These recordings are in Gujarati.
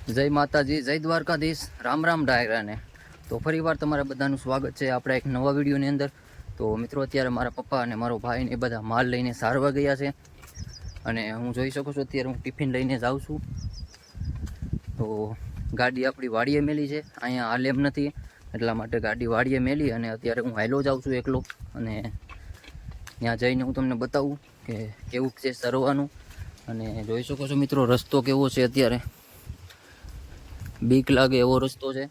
જય માતાજી, જય દ્વારકાધીશ, રામ રામ ડાયરાને. તો ફરીવાર તમારા બધાનું સ્વાગત છે આપણા એક નવા વિડીયોની અંદર. તો મિત્રો, અત્યારે મારા પપ્પા અને મારો ભાઈ ને બધા માલ લઈને સારવા ગયા છે. અને હું જોઈ શકું છું અત્યારે હું ટિફિન લઈને જાઉં છું. તો ગાડી આપણી વાડીએ મેલી છે, અહીંયા હાલ એમ નથી, એટલા માટે ગાડી વાડીએ મેલી અને અત્યારે હું હાલો જાઉં છું એકલો. અને ત્યાં જઈને હું તમને બતાવું કે કેવું છે સરવાનું. અને જોઈ શકો છો મિત્રો, રસ્તો કેવો છે અત્યારે, બીક લાગે એવો રસ્તો છે.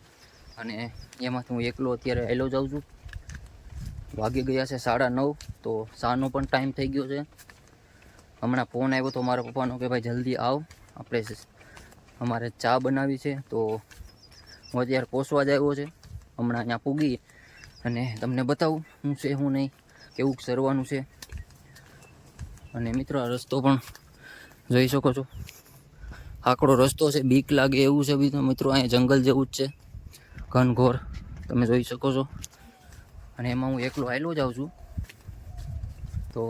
અને એમાંથી હું એકલો અત્યારે હાલો જાઉં છું. વાગી ગયા છે 9:30, તો શાનો પણ ટાઈમ થઈ ગયો છે. હમણાં ફોન આવ્યો તો મારા પપ્પાનો કે ભાઈ જલ્દી આવ, અમારે ચા બનાવી છે. તો હું અત્યારે પોસવા જ આવ્યો છે. હમણાં અહીંયા પૂગી અને તમને બતાવું શું છે શું નહીં, કેવું સરવાનું છે. અને મિત્રો, આ રસ્તો પણ જોઈ શકો છો, આકડો રસ્તો છે, બીક લાગે એવું છે. બીજું મિત્રો, અહીંયા જંગલ જેવું જ છે, ઘનઘોર, તમે જોઈ શકો છો. અને એમાં હું એકલો હાલો જાઉં છું. તો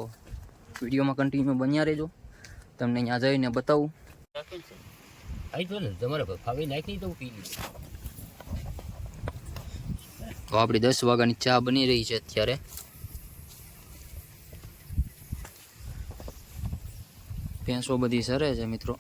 વિડીયોમાં કન્ટિન્યુ બન્યા રહેજો, તમને અહીંયા જઈને બતાવું. તો આપણી 10 વાગ્યાની ચા બની રહી છે અત્યારે. ભેંસો બધી સરે છે મિત્રો.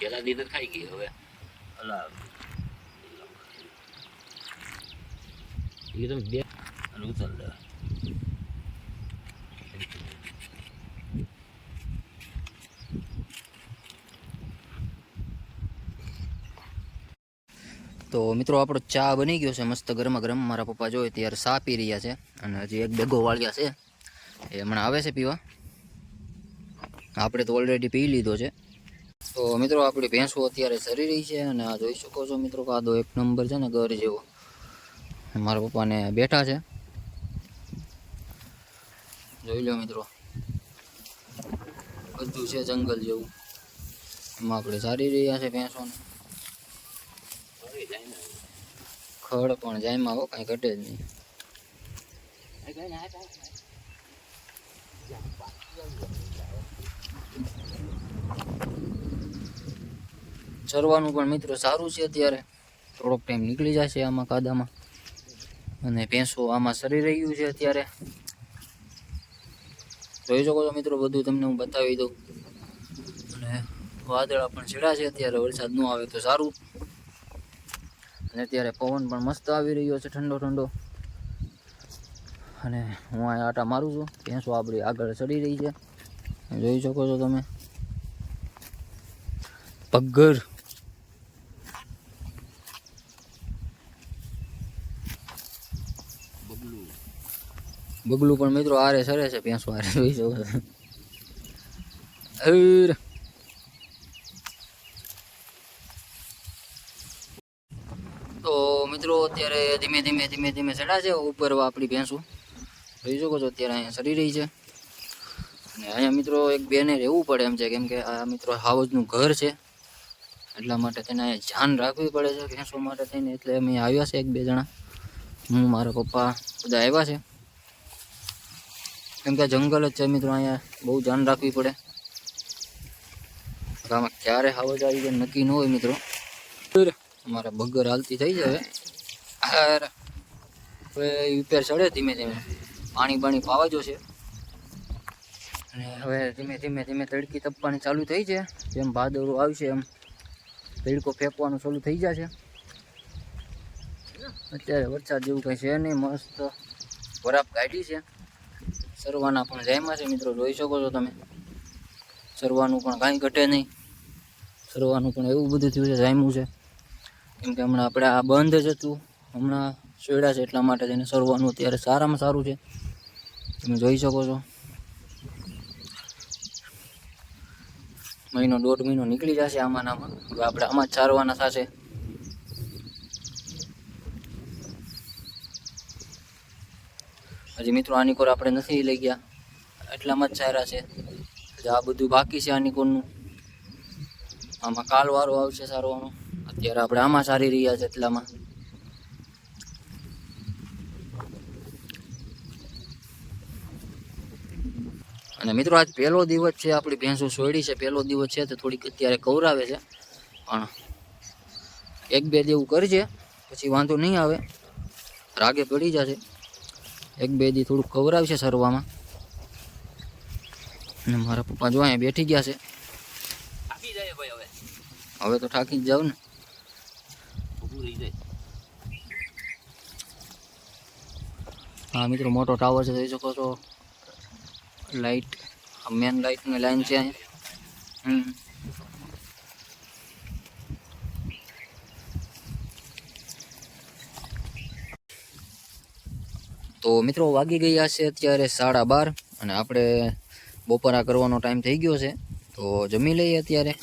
પેલા દીધે ખાઈ ગઈ, હવે અલા એકદમ બે અને ઉતર લે. તો મિત્રો, આપણો ચા બની ગયો છે મસ્ત ગરમા ગરમ. મારા પપ્પા જોઈએ ત્યારે ચા પી રહ્યા છે અને હજી એક બેગો વાળ્યા છે, એ હમણાં આવે છે પીવા. આપણે તો ઓલરેડી પી લીધો છે. તો મિત્રો, આપણી ભેંસો અત્યારે સરી રહી છે. અને આ જોઈ શકો છો મિત્રો, કાદો એક નંબર છે ને, ઘર જેવો. મારા પપ્પાને બેઠા છે, જોઈ લો મિત્રો, બધું છે જંગલ જેવું. એમાં આપણે સારી રહ્યા છે ભેંસોને. ખડ પણ જાયમાં હો, કાંઈ ઘટે જ નહીં. ચરવાનું પણ મિત્રો સારું છે અત્યારે, થોડોક ટાઈમ નીકળી જશે આમાં કાદામાં. અને ભેંસો આમાં સરી રહ્યું છે અત્યારે, જોઈ શકો છો મિત્રો. બધું તમને હું બતાવી દઉં. અને વાદળા પણ છેડા છે અત્યારે, વરસાદ ન આવે તો સારું. અને અત્યારે પવન પણ મસ્ત આવી રહ્યો છે, ઠંડો ઠંડો. અને હું અહીંયા આટા મારું છું. ભેંસો આપણી આગળ ચડી રહી છે, જોઈ શકો છો તમે. પગર બગલું પણ મિત્રો આરે સરે છે, ભેંસો આરે, જોઈ શકો છો. તો મિત્રો, અત્યારે ધીમે ધીમે ચડા છે ઉપર આપણી ભેંસો, જોઈ શકો છો. અત્યારે અહીંયા ચડી રહી છે. અને અહીંયા મિત્રો એક બેને રહેવું પડે એમ છે, કેમ કે આ મિત્રો હાવજનું ઘર છે, એટલા માટે તેને અહીંયા ધ્યાન રાખવી પડે છે ભેંસો માટે થઈને. એટલે અમે આવ્યા છે 1-2 જણા, હું મારા પપ્પા બધા આવ્યા છે. કેમ કે જંગલ જ છે મિત્રો, અહીંયા બહુ ધ્યાન રાખવી પડે. આમાં ક્યારે હાવજ આવી જાય નક્કી ન હોય મિત્રો. અમારા બગર હાલતી થઈ જાય હવે ઉપર ચડે ધીમે ધીમે. પાણી પાવાજો છે. અને હવે ધીમે ધીમે તડકી તપવાની ચાલુ થઈ છે. જેમ ભાદરો આવશે એમ તડકો ફેંકવાનું ચાલુ થઈ જશે. અત્યારે વરસાદ જેવું કંઈ છે નહીં, મસ્ત વરાપ કાઢી છે. સરવાના પણ જાયમાં છે મિત્રો, જોઈ શકો છો તમે. સરવાનું પણ કાંઈ ઘટે નહીં, સરવાનું પણ એવું બધું થયું છે, જાયમું છે. કેમ કે હમણાં આપણે આ બંધ જ હતું, હમણાં છોડ્યા છે એટલા માટે તેને સરવાનું અત્યારે સારામાં સારું છે. તમે જોઈ શકો છો મહિનો 1.5 મહિનો નીકળી જશે આમાં આમાં. હવે આપણે આમાં જ સારવાના થશે. હજી મિત્રો આની કોર આપણે નથી લઈ ગયા, એટલામાં જ સારા છે. આ બધું બાકી છે આની કોરનું. આમાં કાલ વારો આવશે સારવાનું. અત્યારે આપણે આમાં સારી રહ્યા છે એટલામાં. અને મિત્રો આજ પહેલો દિવસ છે આપણી ભેંસો છોડી છે, પહેલો દિવસ છે તો થોડીક અત્યારે કવરાવે છે, પણ 1-2 દી એવું કરજે પછી વાંધો નહીં આવે, રાગે પડી જશે. 1-2 દી થોડુંક કવરાવશે સરવામાં. અને મારા પપ્પા જો અહીંયા બેઠી ગયા છે. હવે તો થાકી જ જાવ ને. હા મિત્રો મોટો ટાવર છે, જોઈ શકો છો. લાઈટ, મેન લાઈટની લાઈન છે અહીંયા. તો મિત્રો વાગી ગયા છે અત્યારે 12:30 અને આપણે બપોરા કરવાનો ટાઈમ થઈ ગયો છે. તો જમી લઈએ અત્યારે.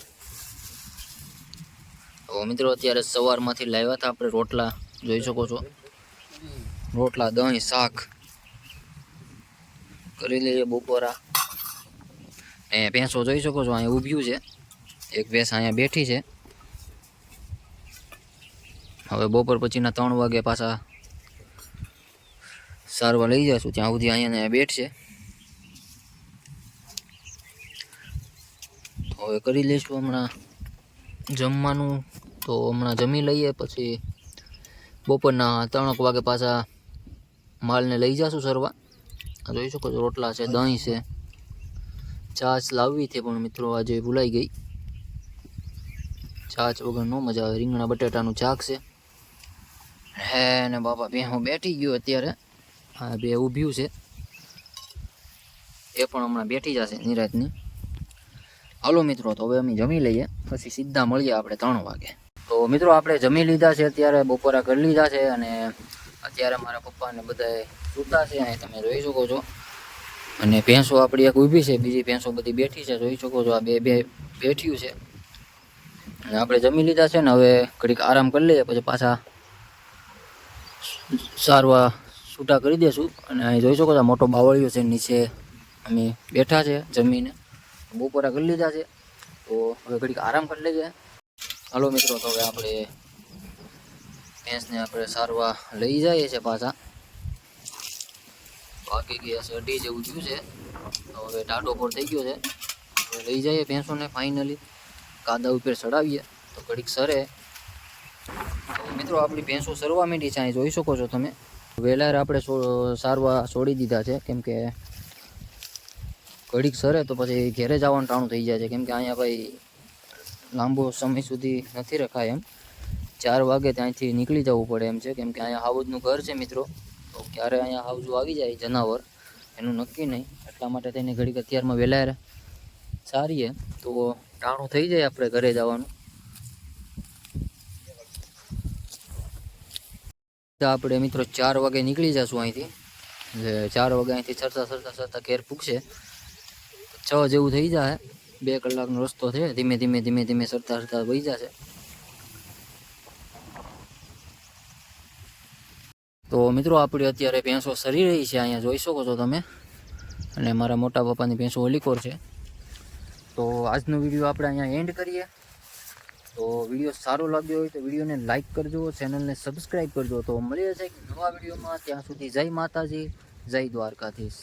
તો મિત્રો અત્યારે સવારમાંથી લાવ્યા હતા આપણે રોટલા, જોઈ શકો છો. રોટલા, દહીં, શાક કરી લઈએ બપોરા. એ ભેંસો જોઈ શકો છો અહીંયા ઊભ્યું છે, એક ભેંસ અહીંયા બેઠી છે. હવે બપોર પછીના 3 વાગે પાછા સારવા લઈ જઈશું, ત્યાં સુધી અહીંયા બેઠશે. તો હવે કરી લઈશું હમણાં જમવાનું. તો હમણાં જમી લઈએ, પછી બપોરના 3 વાગે પાછા માલને લઈ જઈશું સરવા. જોઈ શકો છો રોટલા છે, દહીં છે, છાશ લાવવી હતી પણ મિત્રો આજે ભૂલાઈ ગઈ. છાશ વગર ન મજા આવે. રીંગણા બટાટાનું શાક છે. હે ને બાપા બે હું બેઠી ગયો અત્યારે. હા, બે ઊભ્યું છે, એ પણ હમણાં બેઠી જશે નિરાતની. હાલો મિત્રો, તો હવે અમે જમી લઈએ, પછી સીધા મળીએ આપણે 3 વાગે. તો મિત્રો આપણે જમી લીધા છે, અત્યારે બપોરા કરી લીધા છે. અને અત્યારે મારા પપ્પાને બધાએ સૂતા છે, અહીં તમે જોઈ શકો છો. અને ભેંસો આપણી એક ઊભી છે, બીજી ભેંસો બધી બેઠી છે, જોઈ શકો છો. આ બે બેઠ્યું છે. અને આપણે જમી લીધા છે ને હવે ઘડીક આરામ કરી લઈએ, પછી પાછા સારવા છૂટા કરી દેશું. અને અહીં જોઈ શકો છો મોટો બાવળિયો છે, નીચે અમે બેઠા છે જમીને. બપોરા કરી લીધા છે, તો હવે ઘડીક આરામ કરી લઈએ. હાલો મિત્રો, તો હવે આપણે ભેંસને આપણે સારવા લઈ જઈએ છીએ પાછા. વાગી ગયા છે 2:30 જેવું થયું છે. તો હવે ટાઢો પર થઈ ગયો છે. હવે લઈ જઈએ ભેંસોને ફાઇનલી, કાદા ઉપર ચડાવીએ તો ઘડીક સરે. તો મિત્રો આપણી ભેંસો સરવા માંડી છે, અહીં જોઈ શકો છો તમે. વહેલા આપણે સારવા છોડી દીધા છે, કેમ કે ઘડીક સરે તો પછી ઘેરે જવાનું ટાણું થઈ જાય છે. કેમ કે અહીંયા ભાઈ લાંબો સમય સુધી નથી રખાય એમ. 4 વાગે ત્યાંથી નીકળી જવું પડે એમ છે, કેમ કે અહીંયા હાવજનું ઘર છે મિત્રો. તો ક્યારે અહીંયા હાવજું આવી જાય જનાવર એનું નક્કી નહીં, એટલા માટે તેને ઘડીક અત્યારમાં વહેલા સારીએ તો ટાણું થઈ જાય આપણે ઘરે જવાનું. આપણે મિત્રો 4 વાગે નીકળી જશું અહીંથી. 4 વાગે અહીંથી સરતા ઘેર પૂગશે 6 જેવું થઈ જાય. 2 કલાકનો રસ્તો છે, ધીમે ધીમે સરતા વહી જશે. તો મિત્રો આપણી અત્યારે ભેંસો સરી રહી છે, અહીંયા જોઈ શકો છો તમે. અને મારા મોટા પપ્પાની ભેંસો ઓલીકોર છે. તો આજનો વિડીયો આપણે અહીંયા એન્ડ કરીએ. તો વિડીયો સારો લાગ્યો હોય તો વિડીયોને લાઇક કરજો, ચેનલને સબસ્ક્રાઈબ કરજો. તો મળીએ છીએ નવા વિડીયોમાં. ત્યાં સુધી જય માતાજી, જય દ્વારકાધીશ.